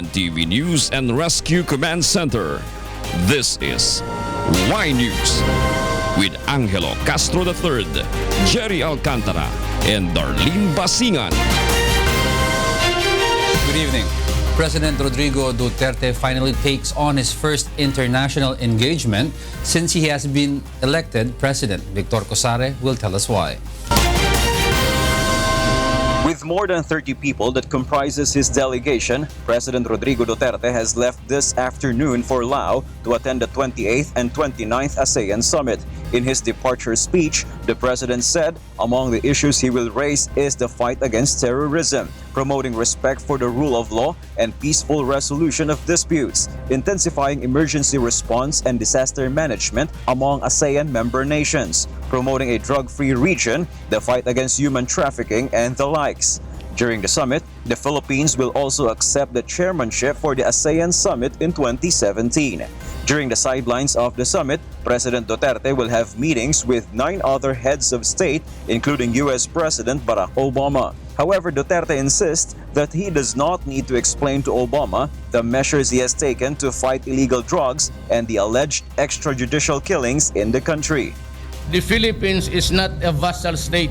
UNTV News and Rescue Command Center. This is Y News with Angelo Castro III, Jerry Alcantara, and Darlene Basingan. Good evening. President Rodrigo Duterte finally takes on his first international engagement since he has been elected president. Victor Cosare will tell us why. With more than 30 people that comprises his delegation, President Rodrigo Duterte has left this afternoon for Laos to attend the 28th and 29th ASEAN Summit. In his departure speech, the president said among the issues he will raise is the fight against terrorism, promoting respect for the rule of law and peaceful resolution of disputes, intensifying emergency response and disaster management among ASEAN member nations, promoting a drug-free region, the fight against human trafficking, and the likes. During the summit, the Philippines will also accept the chairmanship for the ASEAN Summit in 2017. During the sidelines of the summit, President Duterte will have meetings with 9 other heads of state, including U.S. President Barack Obama. However, Duterte insists that he does not need to explain to Obama the measures he has taken to fight illegal drugs and the alleged extrajudicial killings in the country. The Philippines is not a vassal state.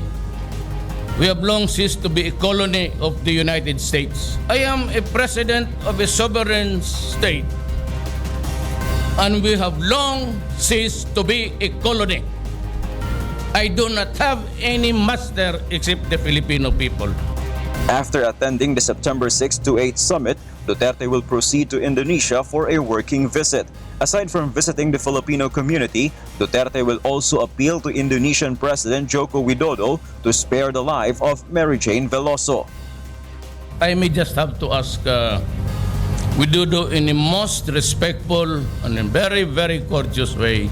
We have long ceased to be a colony of the United States. I am a president of a sovereign state, and we have long ceased to be a colony. I do not have any master except the Filipino people. After attending the September 6 to 8 summit, Duterte will proceed to Indonesia for a working visit. Aside from visiting the Filipino community, Duterte will also appeal to Indonesian President Joko Widodo to spare the life of Mary Jane Veloso. I may just have to ask Widodo in the most respectful and in very, very courteous way.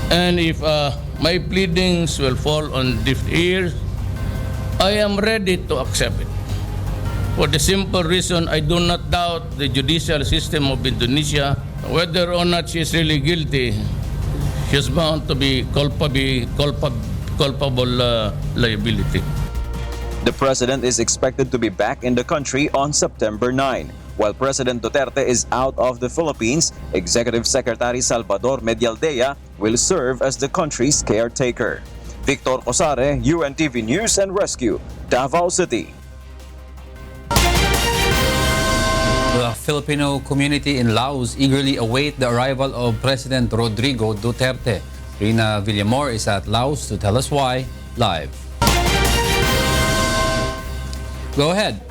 And if my pleadings will fall on deaf ears, I am ready to accept it. For the simple reason, I do not doubt the judicial system of Indonesia. Whether or not she is really guilty, she is bound to be culpable liability. The president is expected to be back in the country on September 9. While President Duterte is out of the Philippines, Executive Secretary Salvador Medialdea will serve as the country's caretaker. Victor Cosare, UNTV News and Rescue, Davao City. The Filipino community in Laos eagerly await the arrival of President Rodrigo Duterte. Rina Villamor is at Laos to tell us why, live. Go ahead.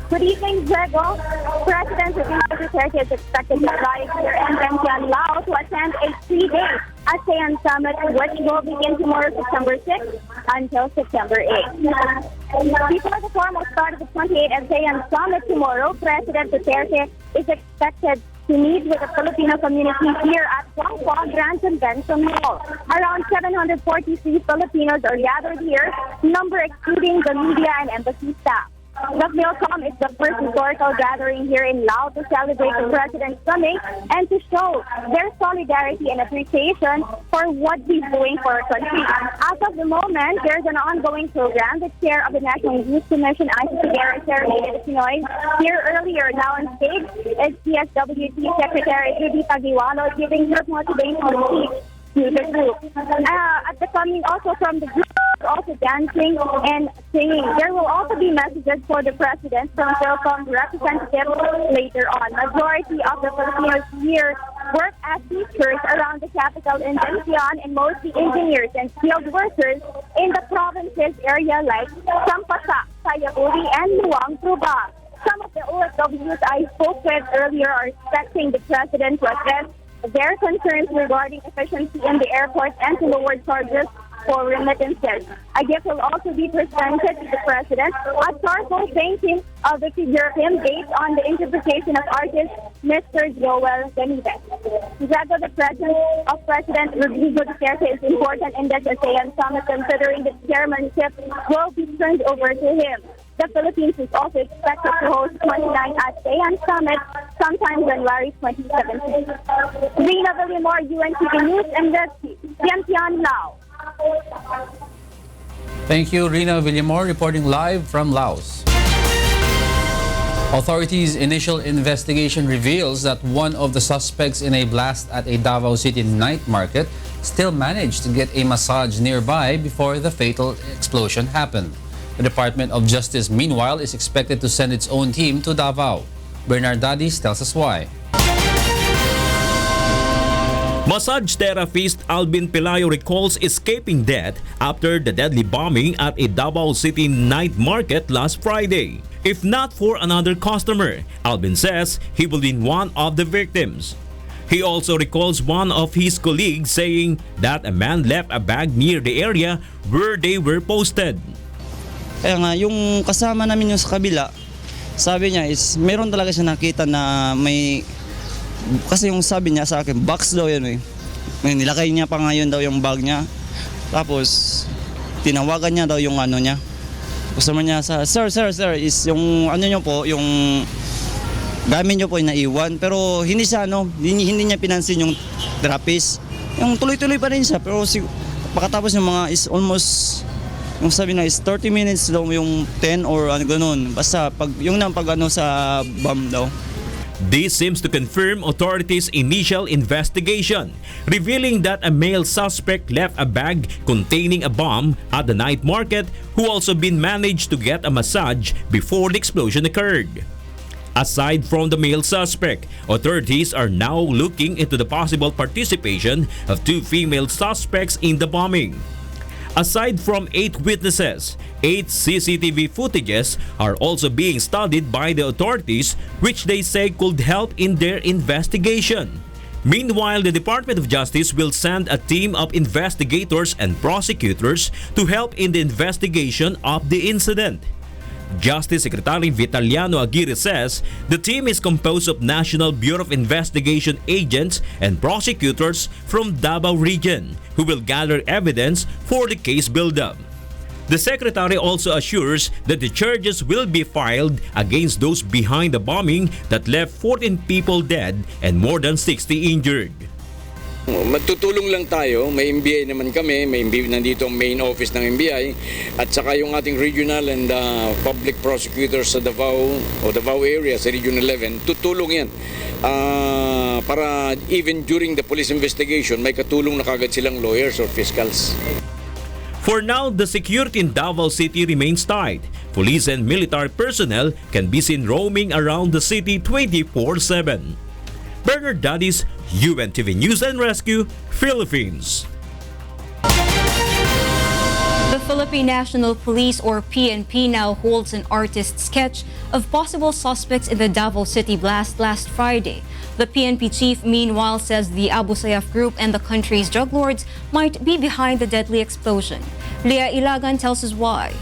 Good evening, Diego. President Rodrigo Duterte is expected to arrive here in Vientiane, Laos to attend a 3-day ASEAN Summit, which will begin tomorrow, September 6th, until September 8th. Before the formal start of the 28th ASEAN Summit tomorrow, President Duterte is expected to meet with the Filipino community here at Guangguang Grand Convention Hall. Around 743 Filipinos are gathered here, number excluding the media and embassy staff. The Philcom is the first historical gathering here in Laos to celebrate the President's coming and to show their solidarity and appreciation for what he's doing for our country. As of the moment, there's an ongoing program. The chair of the National Youth Commission, serenaded Pinoy. Here earlier, now on stage, is PSWT Secretary Judy Pagiwalo giving her motivational speech to the group. At the coming also from the group, also dancing and singing. There will also be messages for the president from Philcom representatives later on. Majority of the Filipinos here work as teachers around the capital in Vientiane and mostly engineers and skilled workers in the provinces area like Sampasa, Sayaburi, and Luang Prabang. Some of the OFWs I spoke with earlier are expecting the president to address their concerns regarding efficiency in the airport and to lower charges for remittances. A gift will also be presented to the president, a charcoal painting of the figure of him based on the interpretation of artist Mr. Joel Benitez. Diego, the presence of President Rodrigo Duterte is important in this ASEAN Summit considering the chairmanship will be turned over to him. The Philippines is also expected to host 29th ASEAN Summit sometime January 2017. Rina Villamor, UNTV News and Rescue, Vientiane, Laos. Thank you, Rina Villamor, reporting live from Laos. Authorities' initial investigation reveals that one of the suspects in a blast at a Davao City night market still managed to get a massage nearby before the fatal explosion happened. The Department of Justice, meanwhile, is expected to send its own team to Davao. Bernard Dadis tells us why. Massage therapist Alvin Pelayo recalls escaping death after the deadly bombing at a Davao City night market last Friday. If not for another customer, Alvin says he will be one of the victims. He also recalls one of his colleagues saying that a man left a bag near the area where they were posted. Kaya nga, yung kasama namin yung sa kabila, sabi niya is meron talaga siya nakita na may, kasi yung sabi niya sa akin, box daw yun eh. May nilakay niya pa ngayon daw yung bag niya. Tapos, tinawagan niya daw yung ano niya. Customer niya sa, sir, is yung ano niyo po, yung gamit niyo po yung naiwan. Pero hindi siya, hindi niya pinansin yung therapist. Yung tuloy-tuloy pa rin siya, pero pagkatapos yung mga is almost, yung sabi na is 30 minutes daw yung 10 or ano ganun. Basta pag ano sa bomb daw. This seems to confirm authorities' initial investigation, revealing that a male suspect left a bag containing a bomb at the night market who also been managed to get a massage before the explosion occurred. Aside from the male suspect, authorities are now looking into the possible participation of 2 female suspects in the bombing. Aside from 8 witnesses, 8 CCTV footages are also being studied by the authorities, which they say could help in their investigation. Meanwhile, the Department of Justice will send a team of investigators and prosecutors to help in the investigation of the incident. Justice Secretary Vitaliano Aguirre says the team is composed of National Bureau of Investigation agents and prosecutors from Davao region who will gather evidence for the case build-up. The Secretary also assures that the charges will be filed against those behind the bombing that left 14 people dead and more than 60 injured. Magtutulong lang tayo, may MBI naman kami, nandito ang main office ng MBI at saka yung ating regional and public prosecutors sa Davao o Davao area sa Region 11, tutulong yan para even during the police investigation may katulong na kagad silang lawyers or fiscals. For now, the security in Davao City remains tight. Police and military personnel can be seen roaming around the city 24/7. Bernard Dadis, UNTV News and Rescue, Philippines. The Philippine National Police or PNP now holds an artist sketch of possible suspects in the Davao City blast last Friday. The PNP chief meanwhile says the Abu Sayyaf group and the country's drug lords might be behind the deadly explosion. Leah Ilagan tells us why.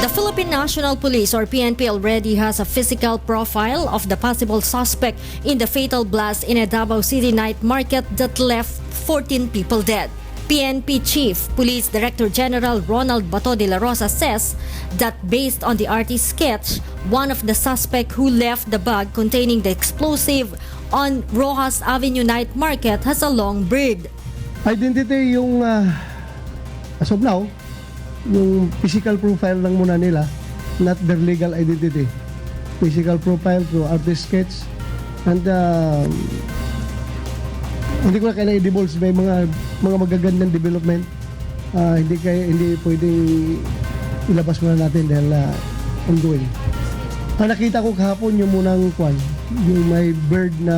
The Philippine National Police or PNP already has a physical profile of the possible suspect in the fatal blast in a Davao City night market that left 14 people dead. PNP Chief Police Director General Ronald Bato de la Rosa says that based on the artist sketch, one of the suspect who left the bag containing the explosive on Rojas Avenue night market has a long beard. Identity yung as of now, yung physical profile lang muna nila, not their legal identity. Physical profile through artist sketch. And hindi ko na kailangan i-divulge, may mga magagandang development. Hindi pwedeng ilabas muna natin dahil ongoing. Nakita ko kahapon yung munang yung may bird na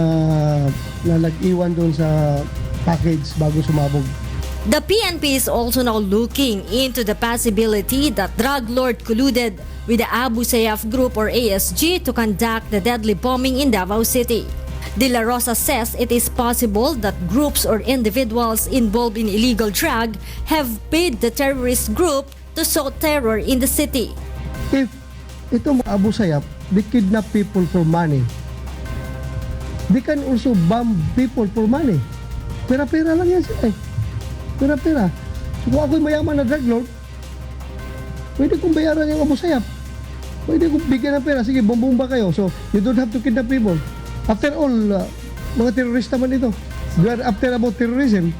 nag-iwan doon sa package bago sumabog. The PNP is also now looking into the possibility that drug lord colluded with the Abu Sayyaf group or ASG to conduct the deadly bombing in Davao City. De La Rosa says it is possible that groups or individuals involved in illegal drug have paid the terrorist group to sow terror in the city. If itong Abu Sayyaf, they kidnap people for money. They can also bomb people for money. Pera-pera lang yan sila eh. Pera-pera. So kung ako'y mayaman na drug lord, pwede kong bayaran yung Abu Sayyaf. Pwede kong bigyan ng pera. Sige, bombomba kayo. So you don't have to kidnap people. After all, mga terorista man ito. We are after about terrorism.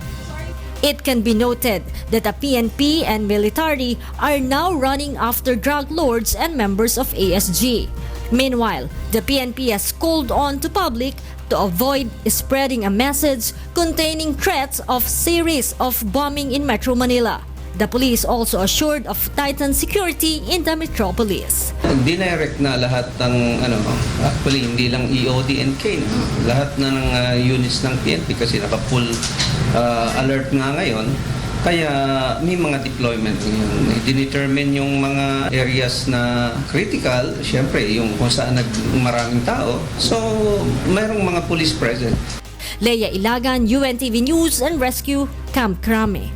It can be noted that the PNP and military are now running after drug lords and members of ASG. Meanwhile, the PNP has called on to public to avoid spreading a message containing threats of series of bombing in Metro Manila. The police also assured of tightened security in the metropolis. Dinirect na lahat ng actually hindi lang EOD and K, lahat na ng units ng PNP kasi naka-full alert nga ngayon. Kaya may mga deployment ngayon. Dinetermine yung mga areas na critical, syempre yung kung saan maraming tao. So, mayroong mga police present. Leia Ilagan, UNTV News and Rescue, Camp Crame.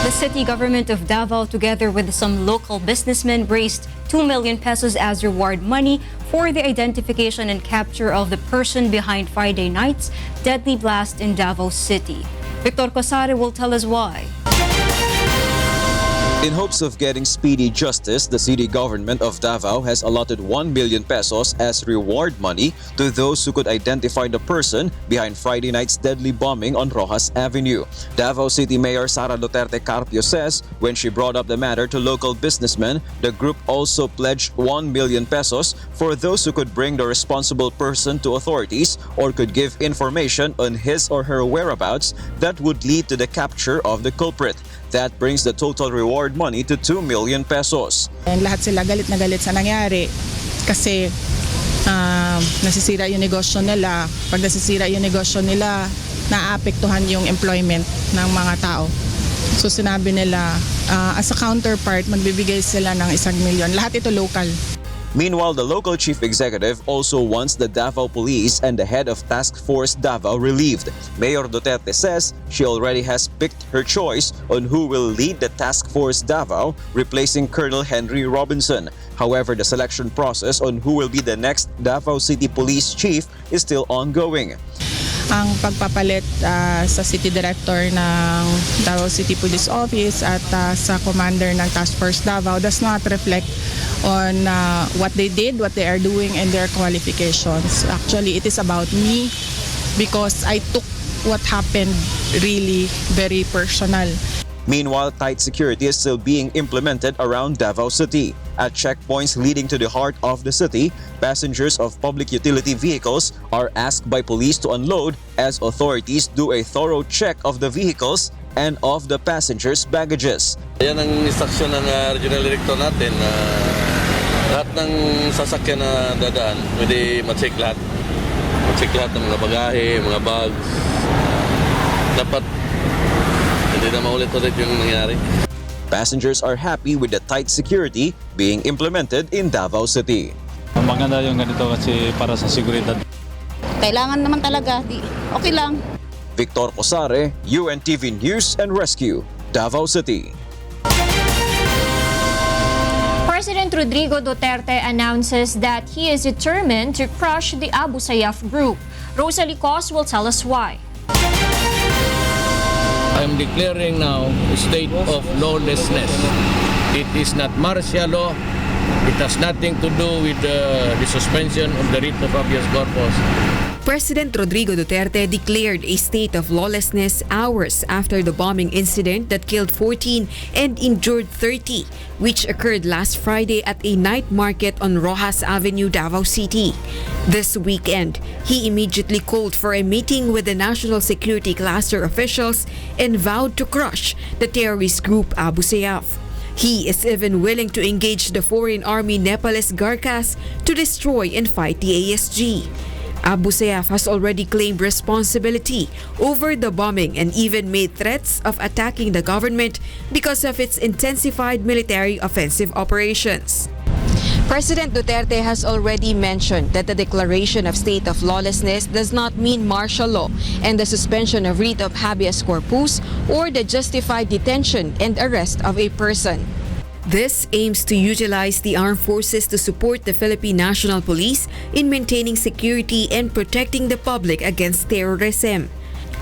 The city government of Davao, together with some local businessmen, raised 2 million pesos as reward money for the identification and capture of the person behind Friday night's deadly blast in Davao City. Victor Cosare will tell us why. In hopes of getting speedy justice, the city government of Davao has allotted 1 million pesos as reward money to those who could identify the person behind Friday night's deadly bombing on Rojas Avenue. Davao City Mayor Sara Duterte-Carpio says when she brought up the matter to local businessmen, the group also pledged 1 million pesos for those who could bring the responsible person to authorities or could give information on his or her whereabouts that would lead to the capture of the culprit. That brings the total reward money to 2 million pesos. And lahat sila galit na galit sa nangyari kasi nasisira yung negosyo nila. Pag nasisira yung negosyo nila, naapektuhan yung employment ng mga tao. So sinabi nila, as a counterpart, magbibigay sila ng 1 million. Lahat ito local. Meanwhile, the local chief executive also wants the Davao Police and the head of Task Force Davao relieved. Mayor Duterte says she already has picked her choice on who will lead the Task Force Davao, replacing Colonel Henry Robinson. However, the selection process on who will be the next Davao City Police Chief is still ongoing. Ang pagpapalit sa City Director ng Davao City Police Office at sa Commander ng Task Force Davao does not reflect on what they did, what they are doing, and their qualifications. Actually, it is about me because I took what happened really very personal. Meanwhile, tight security is still being implemented around Davao City. At checkpoints leading to the heart of the city, passengers of public utility vehicles are asked by police to unload as authorities do a thorough check of the vehicles and of the passengers' baggages. Yan ang instruction ng Regional Director natin. Lahat ng sasakyan na dadaan, pwede ma-check lahat. Ma-check lahat ng mga bagahe, mga bags. Dapat hindi na maulit-ulit yung nangyari. Passengers are happy with the tight security being implemented in Davao City. Maganda yung ganito kasi para sa seguridad. Kailangan naman talaga, okay lang. Victor Cosare, UNTV News and Rescue, Davao City. President Rodrigo Duterte announces that he is determined to crush the Abu Sayyaf group. Rosalie Cos will tell us why. I am declaring now a state of lawlessness. It is not martial law. It has nothing to do with the suspension of the writ of habeas corpus. President Rodrigo Duterte declared a state of lawlessness hours after the bombing incident that killed 14 and injured 30, which occurred last Friday at a night market on Rojas Avenue, Davao City. This weekend, he immediately called for a meeting with the National Security Cluster officials and vowed to crush the terrorist group Abu Sayyaf. He is even willing to engage the foreign army Nepalese Garkas to destroy and fight the ASG. Abu Sayyaf has already claimed responsibility over the bombing and even made threats of attacking the government because of its intensified military offensive operations. President Duterte has already mentioned that the declaration of state of lawlessness does not mean martial law and the suspension of writ of habeas corpus or the justified detention and arrest of a person. This aims to utilize the armed forces to support the Philippine National Police in maintaining security and protecting the public against terrorism.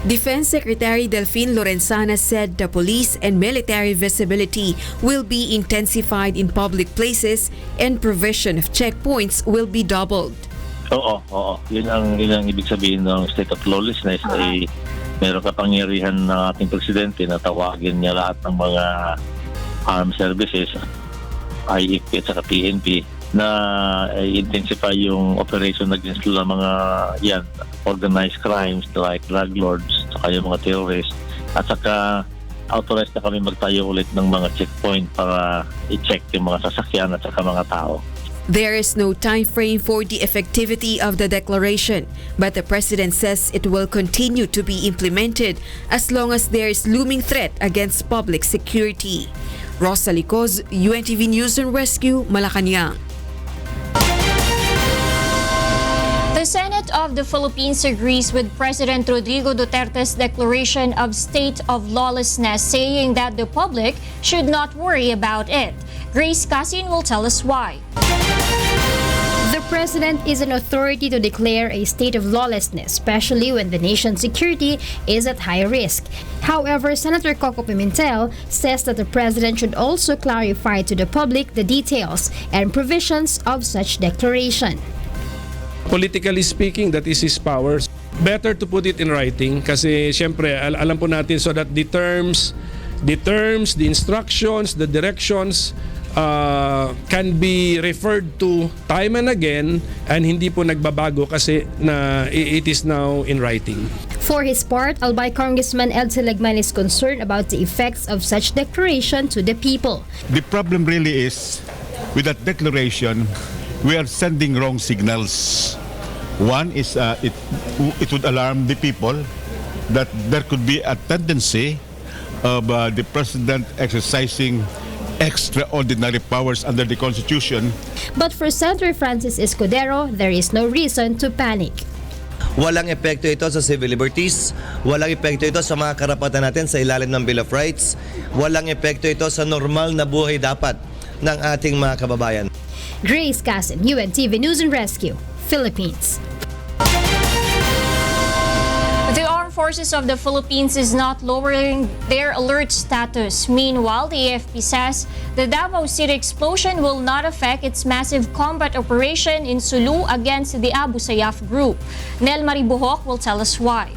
Defense Secretary Delfin Lorenzana said the police and military visibility will be intensified in public places and provision of checkpoints will be doubled. Oo. Yun ang ibig sabihin ng state of lawlessness ay Meron kapangyarihan ng ating presidente na tawagin niya lahat ng mga armed services, IEP at saka PNP, na intensify yung operation against mga organized crimes like drug lords, saka yung mga terrorists, at saka authorized na kami magtayo ulit ng mga checkpoint para i-check yung mga sasakyan at saka mga tao. There is no time frame for the effectivity of the declaration, but the president says it will continue to be implemented as long as there is looming threat against public security. Rosalie Coz, UNTV News and Rescue, Malacanang. The Senate of the Philippines agrees with President Rodrigo Duterte's declaration of state of lawlessness, saying that the public should not worry about it. Grace Casin will tell us why. The president is an authority to declare a state of lawlessness, especially when the nation's security is at high risk. However, Senator Coco Pimentel says that the president should also clarify to the public the details and provisions of such declaration. Politically speaking, that is his powers. Better to put it in writing kasi syempre alam po natin so that the terms, the instructions, the directions can be referred to time and again and hindi po nagbabago kasi na it is now in writing. For his part, Albay Congressman Ed Selegman is concerned about the effects of such declaration to the people. The problem really is with that declaration, we are sending wrong signals. One is it would alarm the people that there could be a tendency of the president exercising extraordinary powers under the Constitution. But for Senator Francis Escudero, there is no reason to panic. Walang epekto ito sa civil liberties, walang epekto ito sa mga karapatan natin sa ilalim ng Bill of Rights, walang epekto ito sa normal na buhay dapat ng ating mga kababayan. Grace Casin, UNTV News and Rescue, Philippines. The Armed Forces of the Philippines is not lowering their alert status. Meanwhile, the AFP says the Davao City explosion will not affect its massive combat operation in Sulu against the Abu Sayyaf group. Nel Maribuhok will tell us why.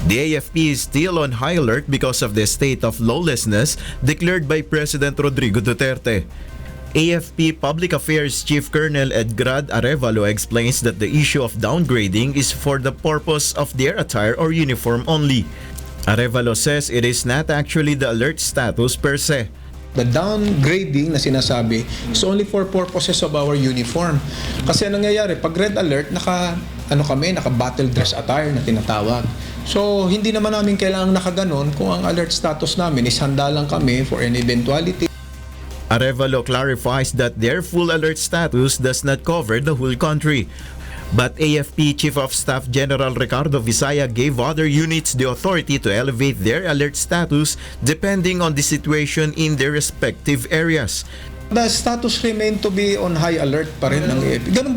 The AFP is still on high alert because of the state of lawlessness declared by President Rodrigo Duterte. AFP Public Affairs Chief Colonel Edgrad Arevalo explains that the issue of downgrading is for the purpose of their attire or uniform only. Arevalo says it is not actually the alert status per se. The downgrading na sinasabi is only for purposes of our uniform. Kasi nangyayari, pag red alert, naka battle dress attire na tinatawag. So, hindi naman namin kailangang nakaganon kung ang alert status namin is handa lang kami for an eventuality. Arevalo clarifies that their full alert status does not cover the whole country. But AFP Chief of Staff General Ricardo Visaya gave other units the authority to elevate their alert status depending on the situation in their respective areas. The status remain to be on high alert pa rin ng AFP. Ganun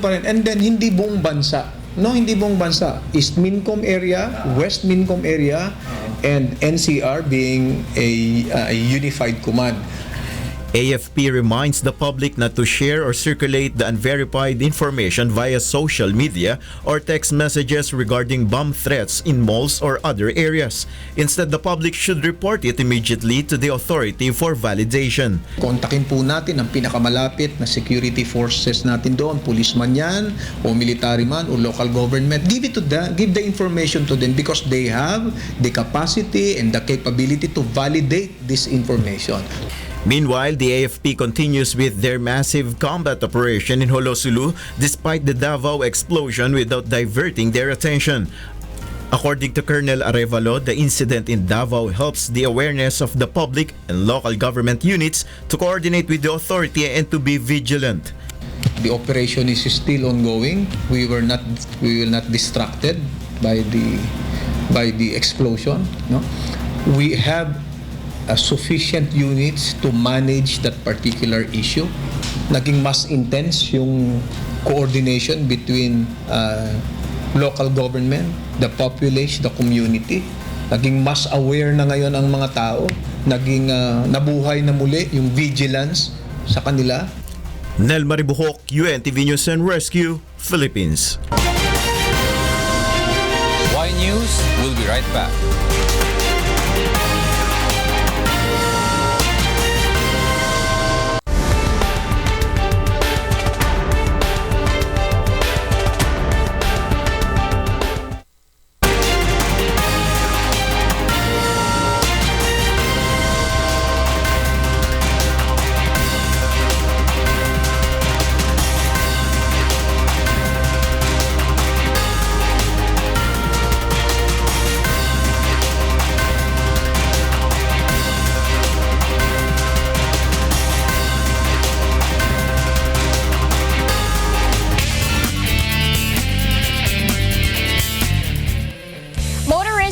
pa rin. And then, hindi buong bansa. No, hindi buong bansa. East Mincom area, West Mincom area, and NCR being a unified command. AFP reminds the public not to share or circulate the unverified information via social media or text messages regarding bomb threats in malls or other areas. Instead, the public should report it immediately to the authority for validation. Kontakin po natin ang pinakamalapit na security forces natin doon, police man yan, o military man, o local government. Give the information to them because they have the capacity and the capability to validate this information. Meanwhile, the AFP continues with their massive combat operation in Holosulu despite the Davao explosion without diverting their attention. According to Colonel Arevalo, the incident in Davao helps the awareness of the public and local government units to coordinate with the authority and to be vigilant. The operation is still ongoing. We will not distracted by the explosion. No, we have sufficient units to manage that particular issue. Naging mas intense yung coordination between local government, the population, the community. Naging mas aware na ngayon ang mga tao. Naging nabuhay na muli yung vigilance sa kanila. Nel Maribuhok, UNTV News and Rescue, Philippines. News. We'll be right back.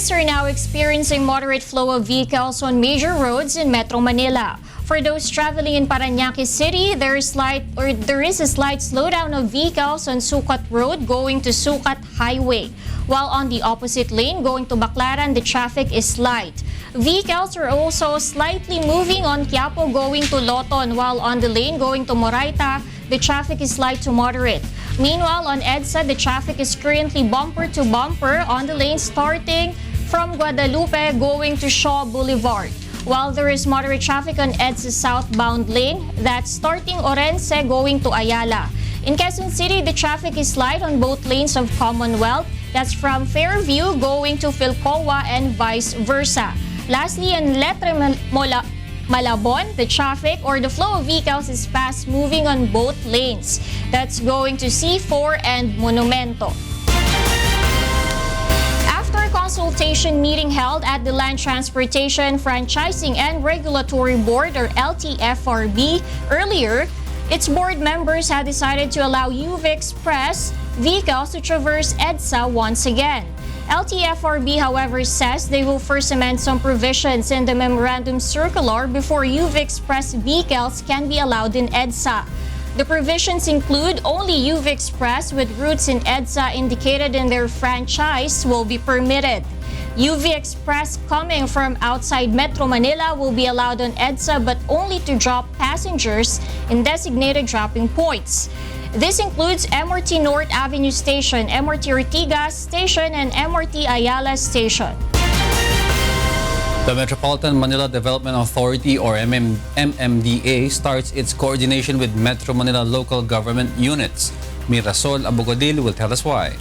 Are now experiencing moderate flow of vehicles on major roads in Metro Manila. For those traveling in Parañaque City, there is a slight slowdown of vehicles on Sucat Road going to Sucat Highway, while on the opposite lane going to Baclaran, the traffic is light. Vehicles are also slightly moving on Quiapo going to Loton, while on the lane going to Moraita, the traffic is light to moderate. Meanwhile, on EDSA, the traffic is currently bumper to bumper on the lane starting from Guadalupe going to Shaw Boulevard, while there is moderate traffic on EDSA southbound lane that's starting Orense going to Ayala. In Quezon City, the traffic is light on both lanes of Commonwealth, that's from Fairview going to Philcoa and vice versa. Lastly, in Letre Malabon, the traffic or the flow of vehicles is fast moving on both lanes. That's going to C4 and Monumento. After a consultation meeting held at the Land Transportation, Franchising and Regulatory Board or LTFRB earlier, its board members have decided to allow UV Express vehicles to traverse EDSA once again. LTFRB, however, says they will first amend some provisions in the memorandum circular before UV Express vehicles can be allowed in EDSA. The provisions include only UV Express with routes in EDSA indicated in their franchise will be permitted. UV Express coming from outside Metro Manila will be allowed on EDSA but only to drop passengers in designated dropping points. This includes MRT North Avenue Station, MRT Ortigas Station, and MRT Ayala Station. The Metropolitan Manila Development Authority or MMDA starts its coordination with Metro Manila local government units. Mirasol Abogadil will tell us why.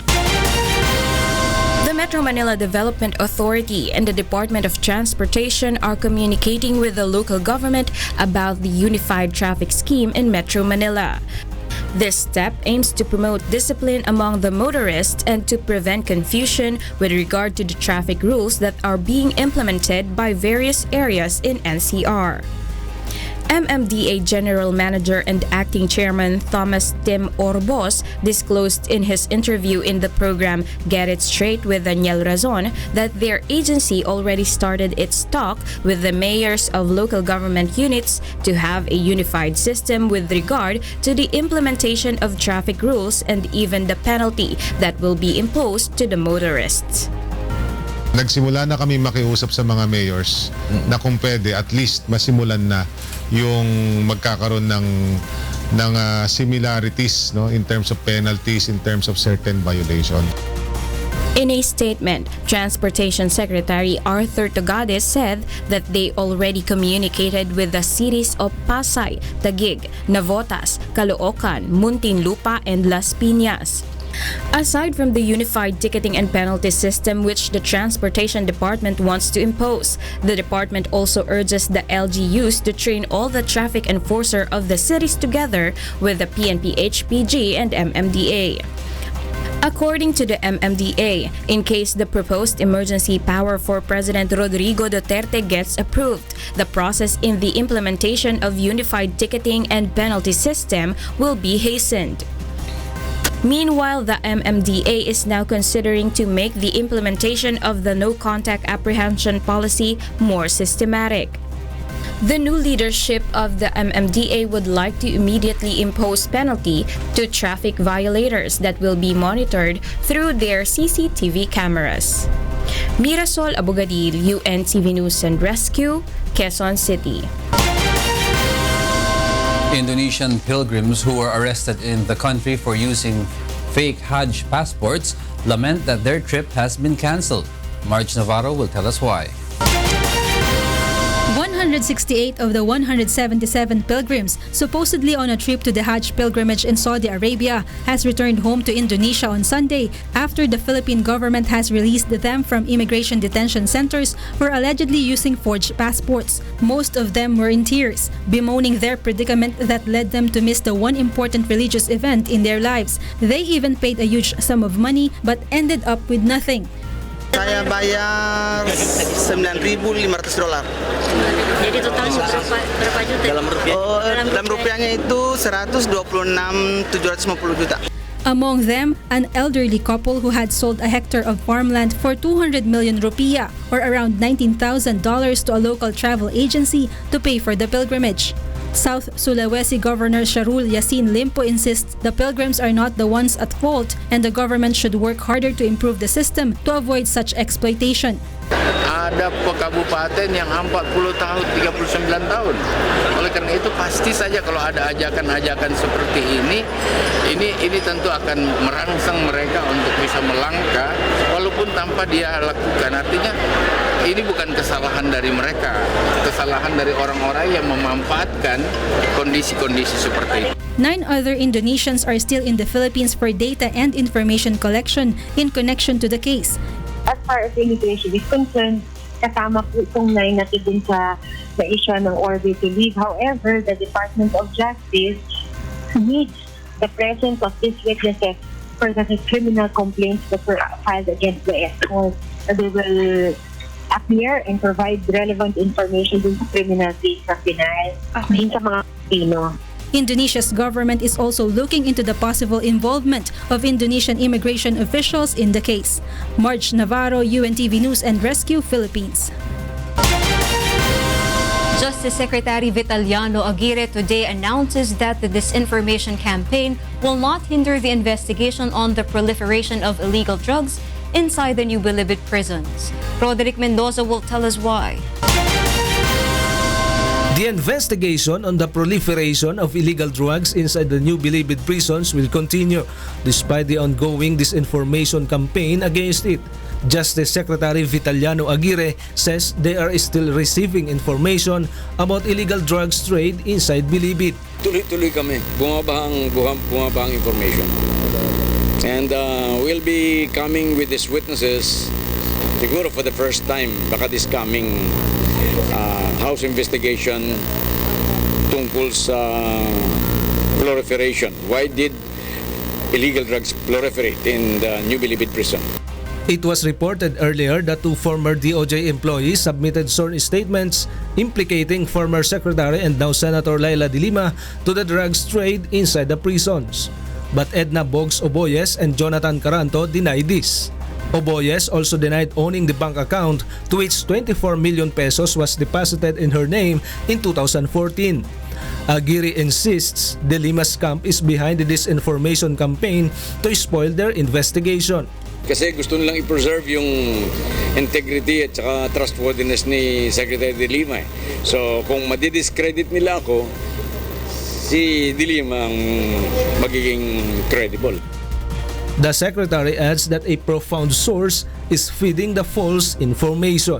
The Metro Manila Development Authority and the Department of Transportation are communicating with the local government about the unified traffic scheme in Metro Manila. This step aims to promote discipline among the motorists and to prevent confusion with regard to the traffic rules that are being implemented by various areas in NCR. MMDA General Manager and Acting Chairman Thomas Tim Orbos disclosed in his interview in the program Get It Straight with Daniel Razon that their agency already started its talk with the mayors of local government units to have a unified system with regard to the implementation of traffic rules and even the penalty that will be imposed to the motorists. Nagsimula na kami makiusap sa mga mayors na kung pwede at least masimulan na yung magkakaroon ng similarities, no, in terms of penalties, in terms of certain violation. In a statement, Transportation Secretary Arthur Togades said that they already communicated with the cities of Pasay, Taguig, Navotas, Caloocan, Muntinlupa, and Las Piñas. Aside from the unified ticketing and penalty system which the Transportation Department wants to impose, the department also urges the LGUs to train all the traffic enforcer of the cities together with the PNP HPG and MMDA. According to the MMDA, in case the proposed emergency power for President Rodrigo Duterte gets approved, the process in the implementation of unified ticketing and penalty system will be hastened. Meanwhile, the MMDA is now considering to make the implementation of the no-contact apprehension policy more systematic. The new leadership of the MMDA would like to immediately impose penalty to traffic violators that will be monitored through their CCTV cameras. Mirasol Abogadil, UNTV News and Rescue, Quezon City. Indonesian pilgrims who were arrested in the country for using fake Hajj passports lament that their trip has been cancelled. Marge Navarro will tell us why. 168 of the 177 pilgrims supposedly on a trip to the Hajj pilgrimage in Saudi Arabia has returned home to Indonesia on Sunday after the Philippine government has released them from immigration detention centers for allegedly using forged passports. Most of them were in tears, bemoaning their predicament that led them to miss the one important religious event in their lives. They even paid a huge sum of money but ended up with nothing. Saya bayar $9.500. Jadi totalnya berapa juta? Dalam rupiahnya itu 126.750 juta. Among them, an elderly couple who had sold a hectare of farmland for 200 million rupiah or around $19,000 to a local travel agency to pay for the pilgrimage. South Sulawesi Governor Sharul Yassin Limpo insists the pilgrims are not the ones at fault and the government should work harder to improve the system to avoid such exploitation. Ada kabupaten yang 40 tahun, 39 tahun. Oleh karena itu pasti saja kalau ada ajakan-ajakan seperti ini tentu akan merangsang mereka untuk bisa melangkah walaupun tanpa dia lakukan. Artinya ini bukan kesalahan dari mereka, kesalahan dari orang-orang yang memanfaatkan kondisi-kondisi seperti itu. 9 other Indonesians are still in the Philippines for data and information collection in connection to the case. As far as immigration is concerned, kasama po itong 9 natin din sa issue ng order to leave. However, the Department of Justice needs the presence of these witnesses for the criminal complaints that were filed against the escort. They will appear and provide relevant information dun sa criminal case na pinay sa mga Pilipino. Indonesia's government is also looking into the possible involvement of Indonesian immigration officials in the case. Marge Navarro, UNTV News and Rescue, Philippines. Justice Secretary Vitaliano Aguirre today announces that the disinformation campaign will not hinder the investigation on the proliferation of illegal drugs inside the New Bilibid prisons. Rodrigo Mendoza will tell us why. The investigation on the proliferation of illegal drugs inside the New Bilibid prisons will continue despite the ongoing disinformation campaign against it. Justice Secretary Vitaliano Aguirre says they are still receiving information about illegal drugs trade inside Bilibid. Tuloy-tuloy kami, bumabahang information. And we'll be coming with these witnesses siguro for the first time, baka this coming House investigation tungkol sa proliferation. Why did illegal drugs proliferate in the New Bilibid prison? It was reported earlier that 2 former DOJ employees submitted sworn statements implicating former Secretary and now Senator Laila De Lima to the drugs trade inside the prisons. But Edna Boggs Oboyes and Jonathan Caranto denied this. Oboyes also denied owning the bank account to which 24 million pesos was deposited in her name in 2014. Aguirre insists De Lima's camp is behind the disinformation campaign to spoil their investigation. Kasi gusto nilang i-preserve yung integrity at saka trustworthiness ni Secretary De Lima. So kung madidiscredit nila ako, si De Lima ang magiging credible. The Secretary adds that a profound source is feeding the false information.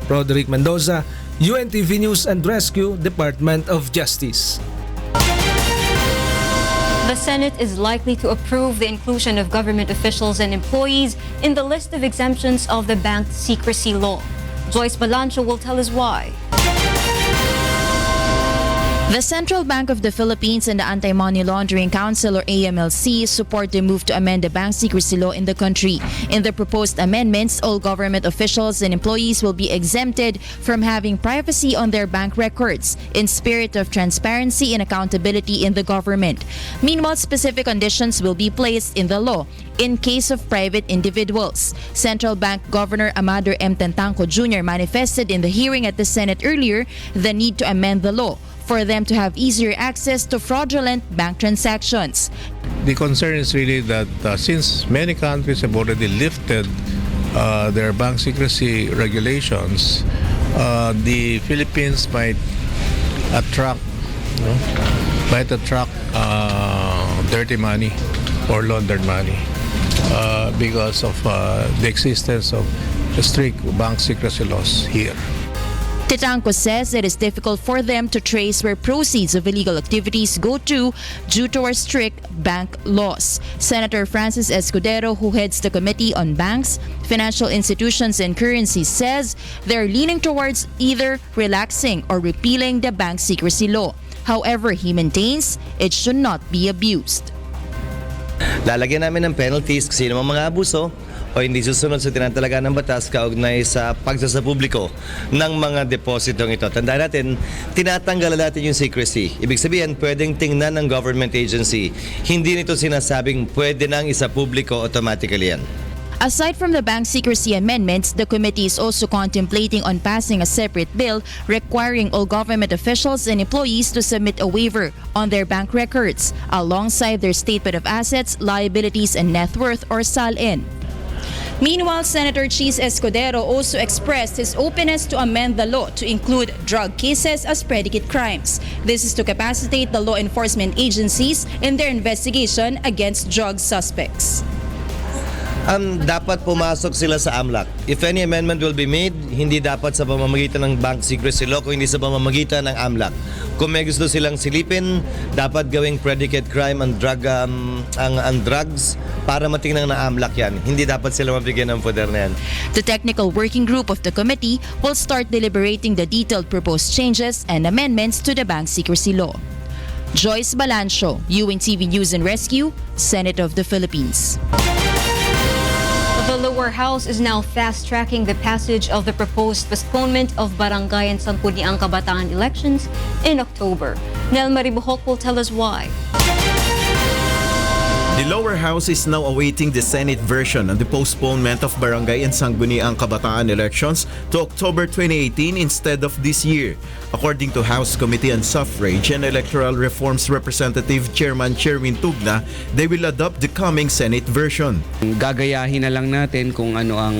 Rodrigo Mendoza, UNTV News and Rescue, Department of Justice. The Senate is likely to approve the inclusion of government officials and employees in the list of exemptions of the bank secrecy law. Joyce Balancho will tell us why. The Central Bank of the Philippines and the Anti-Money Laundering Council or AMLC support the move to amend the bank secrecy law in the country. In the proposed amendments, all government officials and employees will be exempted from having privacy on their bank records in spirit of transparency and accountability in the government. Meanwhile, specific conditions will be placed in the law in case of private individuals. Central Bank Governor Amador M. Tantanco Jr. manifested in the hearing at the Senate earlier the need to amend the law for them to have easier access to fraudulent bank transactions. The concern is really that since many countries have already lifted their bank secrecy regulations, the Philippines might attract dirty money or laundered money. because of the existence of strict bank secrecy laws here. Titanco says it is difficult for them to trace where proceeds of illegal activities go to due to our strict bank laws. Senator Francis Escudero, who heads the Committee on Banks, Financial Institutions and Currencies, says they're leaning towards either relaxing or repealing the bank secrecy law. However, he maintains it should not be abused. Lalagyan namin ng penalties kung sino mga abuso o hindi susunod sa tinatalaga ng batas kaugnay sa pagsasapubliko ng mga depositong ito. Tandaan natin, tinatanggal natin yung secrecy. Ibig sabihin, pwedeng tingnan ng government agency. Hindi nito sinasabing pwede nang isapubliko automatically yan. Aside from the bank secrecy amendments, the committee is also contemplating on passing a separate bill requiring all government officials and employees to submit a waiver on their bank records alongside their statement of assets, liabilities, and net worth or SALN. Meanwhile, Senator Chis Escudero also expressed his openness to amend the law to include drug cases as predicate crimes. This is to capacitate the law enforcement agencies in their investigation against drug suspects. Dapat pumasok sila sa AMLAC. If any amendment will be made, hindi dapat sa pamamagitan ng bank secrecy law, kung hindi sa pamamagitan ng AMLAC. Kung may gusto silang silipin, dapat gawing predicate crime ang drugs para matingnan na AMLAC yan. Hindi dapat sila mabigyan ng poder na yan. The technical working group of the committee will start deliberating the detailed proposed changes and amendments to the bank secrecy law. Joyce Balancio, UNTV News and Rescue, Senate of the Philippines. The lower house is now fast-tracking the passage of the proposed postponement of Barangay and Sangguniang Kabataan elections in October. Nel Maribuhok will tell us why. The lower house is now awaiting the Senate version on the postponement of Barangay and Sangguniang Kabataan elections to October 2018 instead of this year. According to House Committee on Suffrage and Electoral Reforms Representative Chairman Sherwin Tugna, they will adopt the coming Senate version. Gagayahin na lang natin kung ano ang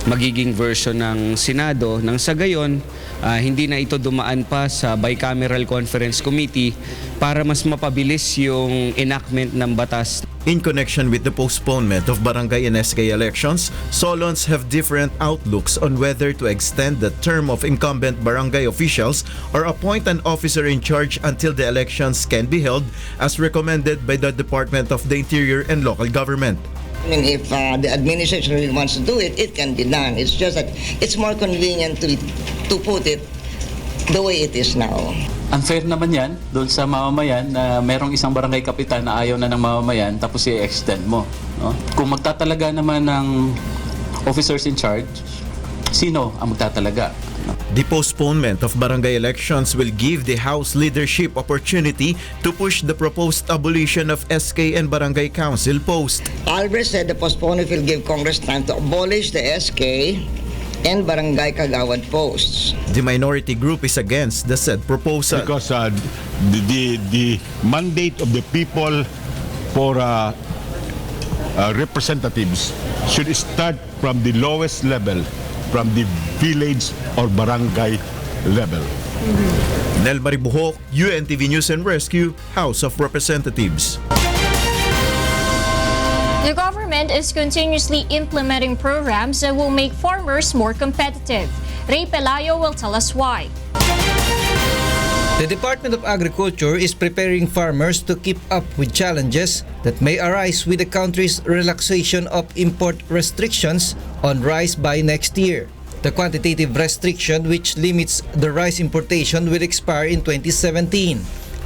magiging version ng Senado nang sa gayon hindi na ito dumaan pa sa Bicameral Conference Committee para mas mapabilis yung enactment ng batas. In connection with the postponement of barangay and SK elections, Solons have different outlooks on whether to extend the term of incumbent barangay officials or appoint an officer in charge until the elections can be held as recommended by the Department of the Interior and Local Government. I mean, if the administration really wants to do it, it can be done. It's just that it's more convenient to put it the way it is now. Unfair naman yan doon sa mamamayan na merong isang barangay kapitan na ayaw na ng mamamayan tapos i-extend mo. No? Kung magtatalaga naman ng officers in charge, sino ang magtatalaga? The postponement of barangay elections will give the House leadership opportunity to push the proposed abolition of SK and barangay council post. Albert said the postponement will give Congress time to abolish the SK and barangay kagawad posts. The minority group is against the said proposal. Because the mandate of the people for representatives should start from the lowest level, from the village or barangay level. Nel Maribuhok, UNTV News and Rescue, House of Representatives. The government is continuously implementing programs that will make farmers more competitive. Ray Pelayo will tell us why. The Department of Agriculture is preparing farmers to keep up with challenges that may arise with the country's relaxation of import restrictions on rice by next year. The quantitative restriction, which limits the rice importation, will expire in 2017.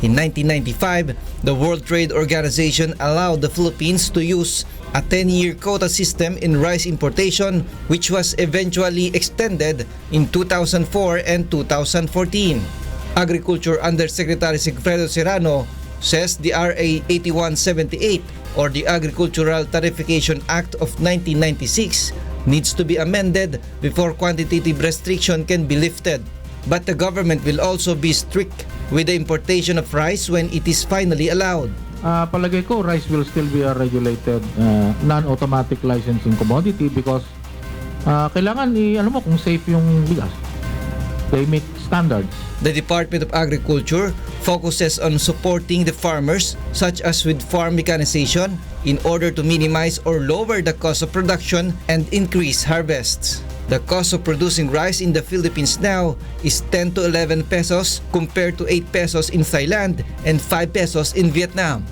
In 1995, the World Trade Organization allowed the Philippines to use a 10-year quota system in rice importation, which was eventually extended in 2004 and 2014. Agriculture Undersecretary Sigfredo Serrano says the RA 8178 or the Agricultural Tarification Act of 1996 needs to be amended before quantitative restriction can be lifted. But the government will also be strict with the importation of rice when it is finally allowed. Palagay ko, rice will still be a regulated non-automatic licensing commodity because kailangan alam mo kung safe yung bigas. They make standards. The Department of Agriculture focuses on supporting the farmers, such as with farm mechanization, in order to minimize or lower the cost of production and increase harvests. The cost of producing rice in the Philippines now is 10 to 11 pesos compared to 8 pesos in Thailand and 5 pesos in Vietnam.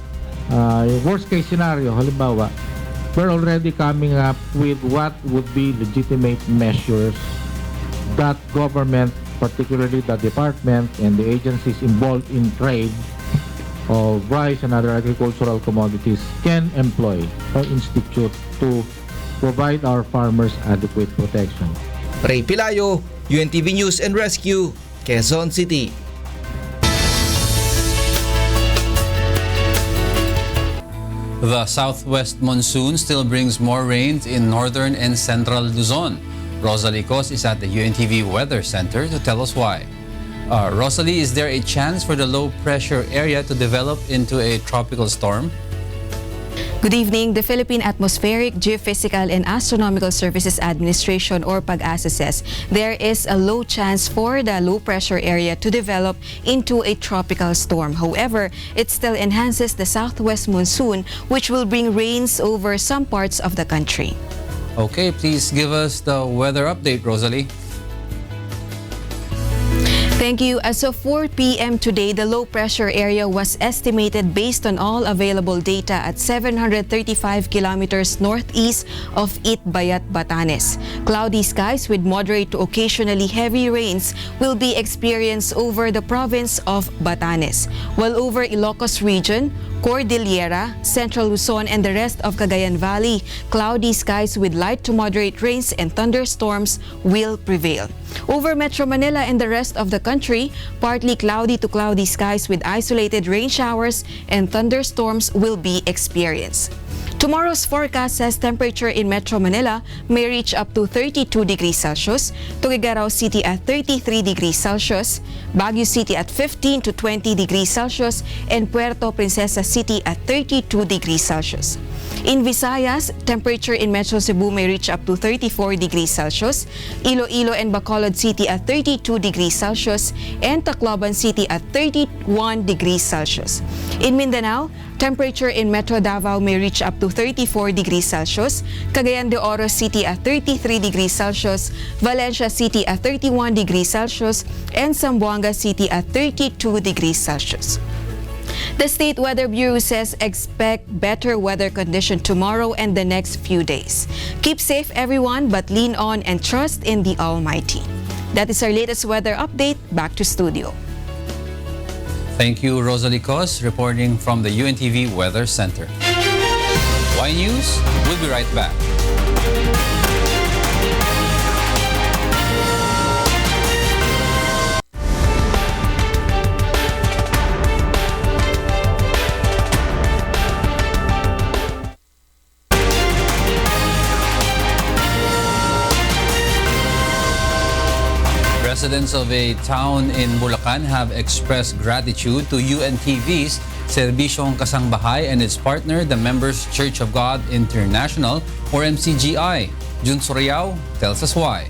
Worst case scenario, halimbawa, we're already coming up with what would be legitimate measures that government, particularly the department and the agencies involved in trade of rice and other agricultural commodities can employ or institute to provide our farmers adequate protection. Ray Pilayo, UNTV News and Rescue, Quezon City. The southwest monsoon still brings more rains in northern and central Luzon. Rosalie Cos is at the UNTV Weather Center to tell us why. Rosalie, is there a chance for the low pressure area to develop into a tropical storm? Good evening. The Philippine Atmospheric, Geophysical and Astronomical Services Administration or PAG-ASA says there is a low chance for the low pressure area to develop into a tropical storm. However, it still enhances the southwest monsoon, which will bring rains over some parts of the country. Okay, please give us the weather update, Rosalie. Thank you. As of 4 p.m. today, the low pressure area was estimated based on all available data at 735 kilometers northeast of Itbayat, Batanes. Cloudy skies with moderate to occasionally heavy rains will be experienced over the province of Batanes, while over Ilocos region, Cordillera, Central Luzon and the rest of Cagayan Valley, cloudy skies with light to moderate rains and thunderstorms will prevail. Over Metro Manila and the rest of the country, partly cloudy to cloudy skies with isolated rain showers and thunderstorms will be experienced. Tomorrow's forecast says temperature in Metro Manila may reach up to 32 degrees Celsius, Tuguegarao City at 33 degrees Celsius, Baguio City at 15 to 20 degrees Celsius, and Puerto Princesa City at 32 degrees Celsius. In Visayas, temperature in Metro Cebu may reach up to 34 degrees Celsius, Iloilo and Bacolod City at 32 degrees Celsius, and Tacloban City at 31 degrees Celsius. In Mindanao, temperature in Metro Davao may reach up to 34 degrees Celsius, Cagayan de Oro City at 33 degrees Celsius, Valencia City at 31 degrees Celsius, and Zamboanga City at 32 degrees Celsius. The State Weather Bureau says expect better weather conditions tomorrow and the next few days. Keep safe, everyone, but lean on and trust in the Almighty. That is our latest weather update. Back to studio. Thank you, Rosalie Cos, reporting from the UNTV Weather Center. Y News, we'll be right back. Residents of a town in Bulacan have expressed gratitude to UNTV's Serbisyong Kasangbahay and its partner, the Members Church of God International or MCGI. Jun Soriao tells us why.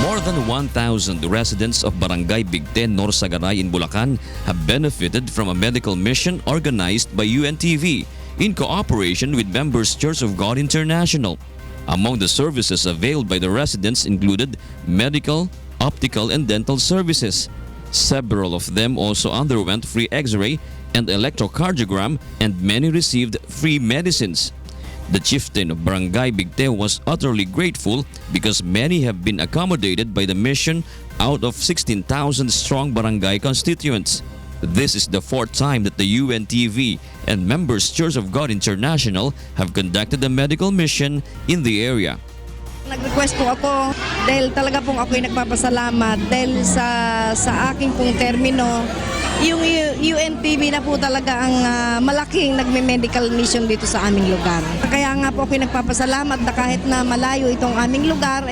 More than 1,000 residents of Barangay Bigten, Norsagaray in Bulacan have benefited from a medical mission organized by UNTV in cooperation with Members Church of God International. Among the services availed by the residents included medical, optical, and dental services. Several of them also underwent free X-ray and electrocardiogram, and many received free medicines. The chieftain of Barangay Bigte was utterly grateful because many have been accommodated by the mission out of 16,000 strong barangay constituents. This is the fourth time that the UNTV and Members Church of God International have conducted a medical mission in the area. Nag-request po ako dahil talaga pong ako'y nagpapasalamat dahil sa aking pong termino. Yung UNTV na po talaga ang malaking nagme-medical mission dito sa aming lugar. Kaya nga po ako'y nagpapasalamat na kahit na malayo itong aming lugar,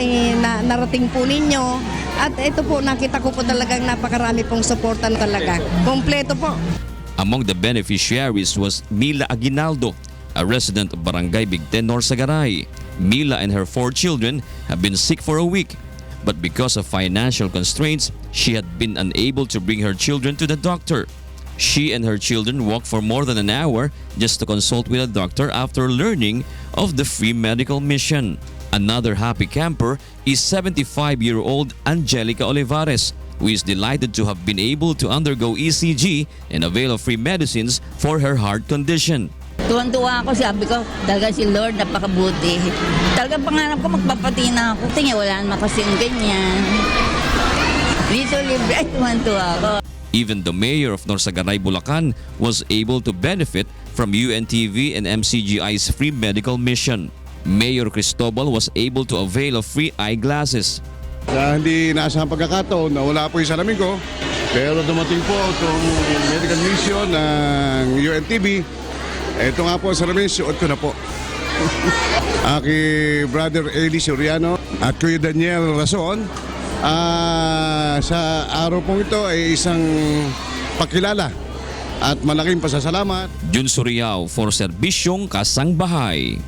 narating po ninyo. At ito po, nakita ko po talagang napakarami pong suportan talaga. Kompleto po. Among the beneficiaries was Mila Aguinaldo, a resident of Barangay Bigten, Norsagaray. Mila and her 4 children have been sick for a week. but because of financial constraints, she had been unable to bring her children to the doctor. She and her children walked for more than an hour just to consult with a doctor after learning of the free medical mission. Another happy camper is 75-year-old Angelica Olivares, who is delighted to have been able to undergo ECG and avail of free medicines for her heart condition. Tuwan-tuwa ako, sabi ko, talaga si Lord, napakabuti. Talagang pangarap ko magpapatina ako. Tingnan, wala naman kasing ganyan. Dito libre, ay tuwan-tuwa ako. Even the mayor of Norsagaray, Bulacan was able to benefit from UNTV and MCGI's free medical mission. Mayor Cristobal was able to avail of free eyeglasses. Sa hindi inaasahang pagkakataon na wala po yung salamin ko, pero dumating po itong medical mission ng UNTV. Ito nga po ang salamin, suot ko na po. Aki brother Eli Soriano at Kuya Daniel Rason. Sa araw pong ito ay isang pakilala at malaking pasasalamat. Jun Suriao for Serbisyong Kasangbahay.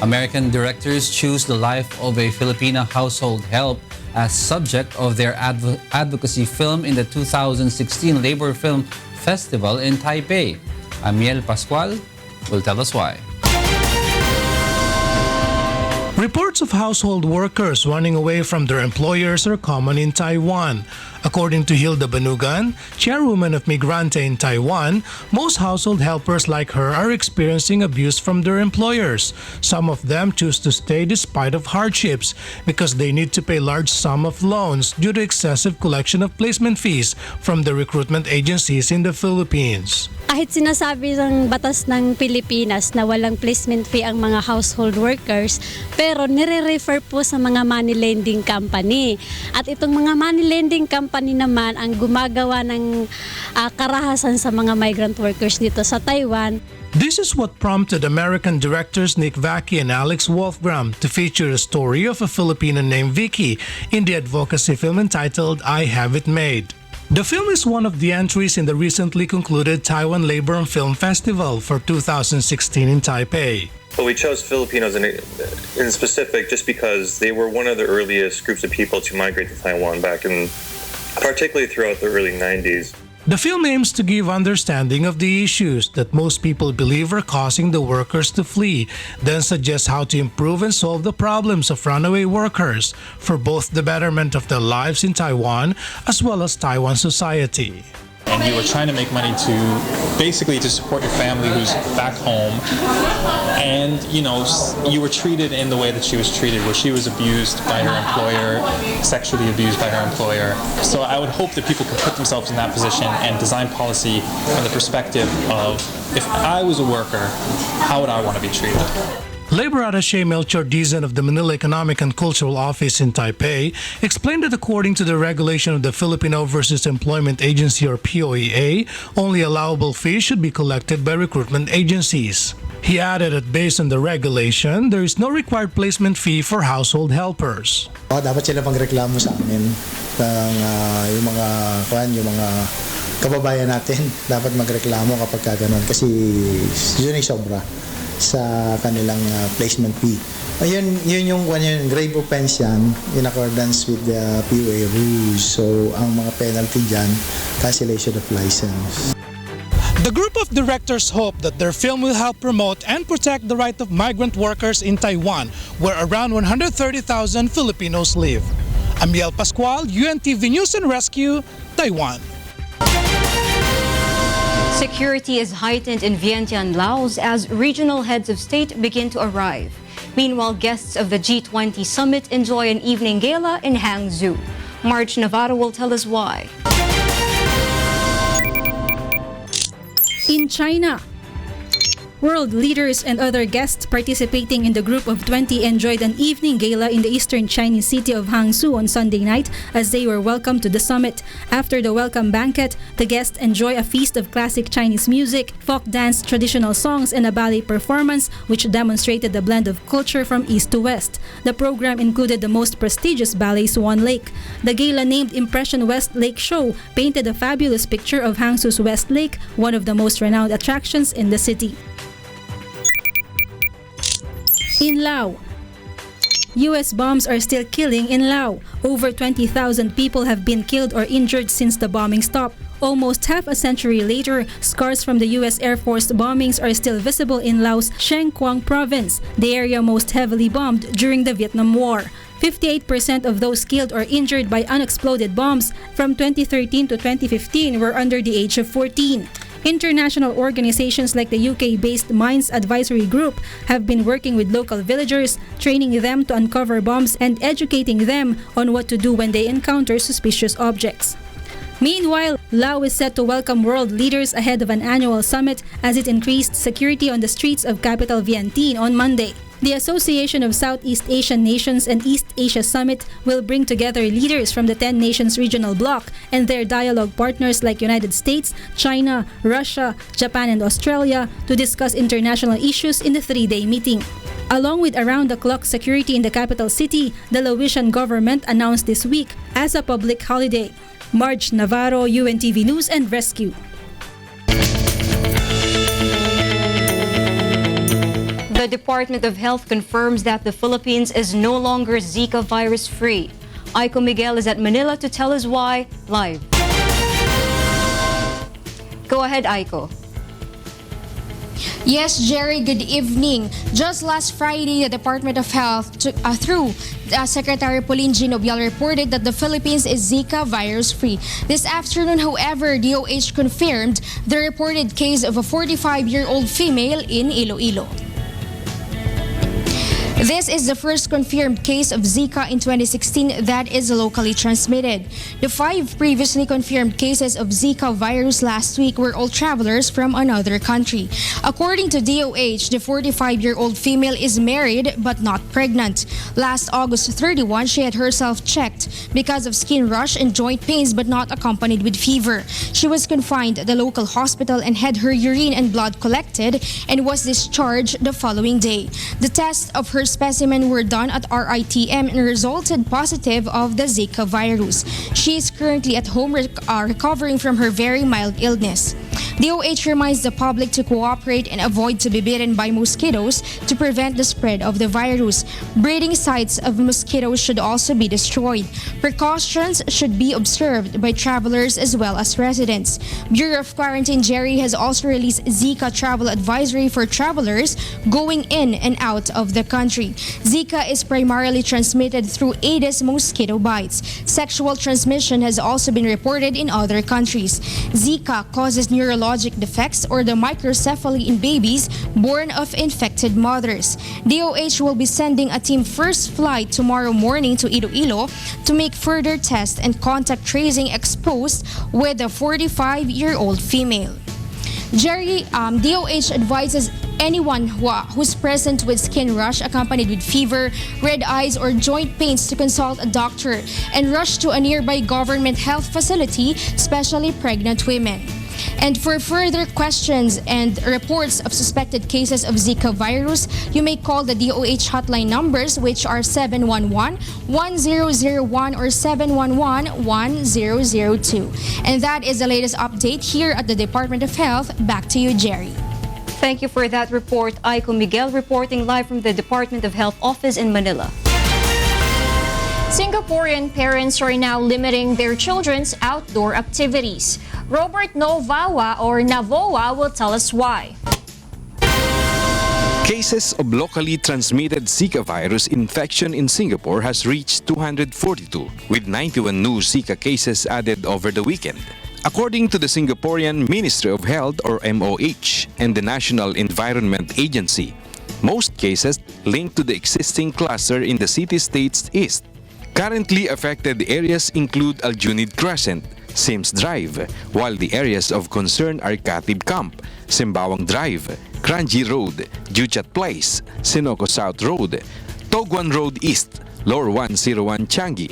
American directors choose the life of a Filipina household help as subject of their advocacy film in the 2016 Labor Film Festival in Taipei. Amiel Pascual will tell us why. Reports of household workers running away from their employers are common in Taiwan. According to Hilda Banugan, chairwoman of Migrante in Taiwan, most household helpers like her are experiencing abuse from their employers. Some of them choose to stay despite of hardships because they need to pay large sum of loans due to excessive collection of placement fees from the recruitment agencies in the Philippines. Kahit sinasabi ng batas ng Pilipinas na walang placement fee ang mga household workers, pero nire-refer po sa mga money lending company. At itong mga money lending company naman ang gumagawa ng karahasan sa mga migrant workers dito sa Taiwan. This is what prompted American directors Nick Vacchi and Alex Wolfgram to feature a story of a Filipino named Vicky in the advocacy film entitled I Have It Made. The film is one of the entries in the recently concluded Taiwan Labor and Film Festival for 2016 in Taipei. Well, we chose Filipinos in specific just because they were one of the earliest groups of people to migrate to Taiwan back in, particularly throughout the early 90s. The film aims to give understanding of the issues that most people believe are causing the workers to flee, then suggests how to improve and solve the problems of runaway workers for both the betterment of their lives in Taiwan as well as Taiwan society. And you were trying to make money to basically to support your family who's back home, and you were treated in the way that she was treated, where she was abused by her employer, sexually abused by her employer. So I would hope that people could put themselves in that position and design policy from the perspective of, if I was a worker, how would I want to be treated? Labor Attaché Melchor Dizon of the Manila Economic and Cultural Office in Taipei explained that according to the regulation of the Philippine Overseas Employment Agency or POEA, only allowable fees should be collected by recruitment agencies. He added that based on the regulation, there is no required placement fee for household helpers. Dapat sila magreklamo sa amin yung mga kababayan natin dapat magreklamo kapag gano'n kasi yun ay sobra sa kanilang placement fee. Yun yung grave offense yan in accordance with the POA rules. So ang mga penalty dyan, cancellation of license. The group of directors hope that their film will help promote and protect the right of migrant workers in Taiwan, where around 130,000 Filipinos live. Amiel Pascual, UNTV News and Rescue, Taiwan. Security is heightened in Vientiane, Laos as regional heads of state begin to arrive. Meanwhile, guests of the G20 summit enjoy an evening gala in Hangzhou. Marge Navarro will tell us why. In China, world leaders and other guests participating in the Group of 20 enjoyed an evening gala in the eastern Chinese city of Hangzhou on Sunday night as they were welcomed to the summit. After the welcome banquet, the guests enjoy a feast of classic Chinese music, folk dance, traditional songs, and a ballet performance which demonstrated the blend of culture from east to west. The program included the most prestigious ballet Swan Lake. The gala named Impression West Lake Show painted a fabulous picture of Hangzhou's West Lake, one of the most renowned attractions in the city. In Laos, U.S. bombs are still killing in Laos. Over 20,000 people have been killed or injured since the bombing stopped. Almost half a century later, scars from the U.S. Air Force bombings are still visible in Laos' Seng Quang province, the area most heavily bombed during the Vietnam War. 58% of those killed or injured by unexploded bombs from 2013 to 2015 were under the age of 14. International organizations like the UK-based Mines Advisory Group have been working with local villagers, training them to uncover bombs and educating them on what to do when they encounter suspicious objects. Meanwhile, Laos is set to welcome world leaders ahead of an annual summit as it increased security on the streets of capital Vientiane on Monday. The Association of Southeast Asian Nations and East Asia Summit will bring together leaders from the 10 nations regional bloc and their dialogue partners like United States, China, Russia, Japan, and Australia to discuss international issues in the 3-day meeting. Along with around-the-clock security in the capital city, the Laotian government announced this week as a public holiday. Marge Navarro, UNTV News and Rescue. The Department of Health confirms that the Philippines is no longer Zika virus free. Aiko Miguel is at Manila to tell us why, live. Go ahead, Aiko. Yes, Jerry, good evening. Just last Friday, the Department of Health, through Secretary Pauline Ginobial, reported that the Philippines is Zika virus-free. This afternoon, however, DOH confirmed the reported case of a 45-year-old female in Iloilo. This is the first confirmed case of Zika in 2016 that is locally transmitted. The 5 previously confirmed cases of Zika virus last week were all travelers from another country. According to DOH, the 45-year-old female is married but not pregnant. Last August 31, she had herself checked because of skin rash and joint pains but not accompanied with fever. She was confined at the local hospital and had her urine and blood collected and was discharged the following day. The tests of her specimen were done at RITM and resulted positive of the Zika virus. She is currently at home recovering from her very mild illness. DOH reminds the public to cooperate and avoid to be bitten by mosquitoes to prevent the spread of the virus. Breeding sites of mosquitoes should also be destroyed. Precautions should be observed by travelers as well as residents. Bureau of Quarantine Jerry has also released Zika travel advisory for travelers going in and out of the country. Zika is primarily transmitted through Aedes mosquito bites. Sexual transmission has also been reported in other countries. Zika causes neurologic defects or the microcephaly in babies born of infected mothers. DOH will be sending a team first flight tomorrow morning to Iloilo to make further tests and contact tracing exposed with a 45-year-old female. Jerry, DOH advises anyone who's present with skin rash accompanied with fever, red eyes, or joint pains to consult a doctor and rush to a nearby government health facility, especially pregnant women. And for further questions and reports of suspected cases of Zika virus, you may call the DOH hotline numbers, which are 711-1001 or 711-1002. And that is the latest update here at the Department of Health. Back to you, Jerry. Thank you for that report, Aiko Miguel, reporting live from the Department of Health office in Manila. Singaporean parents are now limiting their children's outdoor activities. Robert Novawa or Navoa will tell us why. Cases of locally transmitted Zika virus infection in Singapore has reached 242, with 91 new Zika cases added over the weekend. According to the Singaporean Ministry of Health or MOH and the National Environment Agency, most cases linked to the existing cluster in the city-state's east. Currently affected areas include Aljunied Crescent, Sims Drive, while the areas of concern are Katib Camp, Sembawang Drive, Kranji Road, Juchat Place, Sinoco South Road, Toguan Road East, Lower 101 Changi.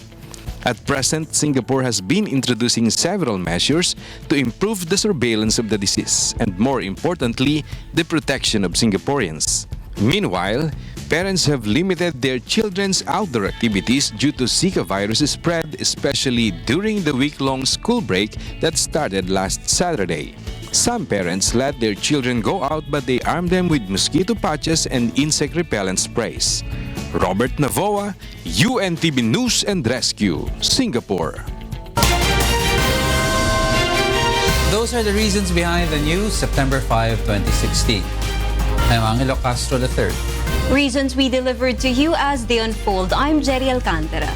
At present, Singapore has been introducing several measures to improve the surveillance of the disease and, more importantly, the protection of Singaporeans. Meanwhile, parents have limited their children's outdoor activities due to Zika virus spread, especially during the week-long school break that started last Saturday. Some parents let their children go out but they arm them with mosquito patches and insect repellent sprays. Robert Navoa, UNTV News and Rescue, Singapore. Those are the reasons behind the news, September 5, 2016. I'm Angelo Castro III. Reasons we delivered to you as they unfold. I'm Jerry Alcantara.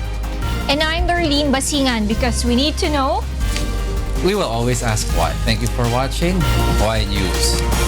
And I'm Darlene Basingan, because we need to know. We will always ask why. Thank you for watching Why News.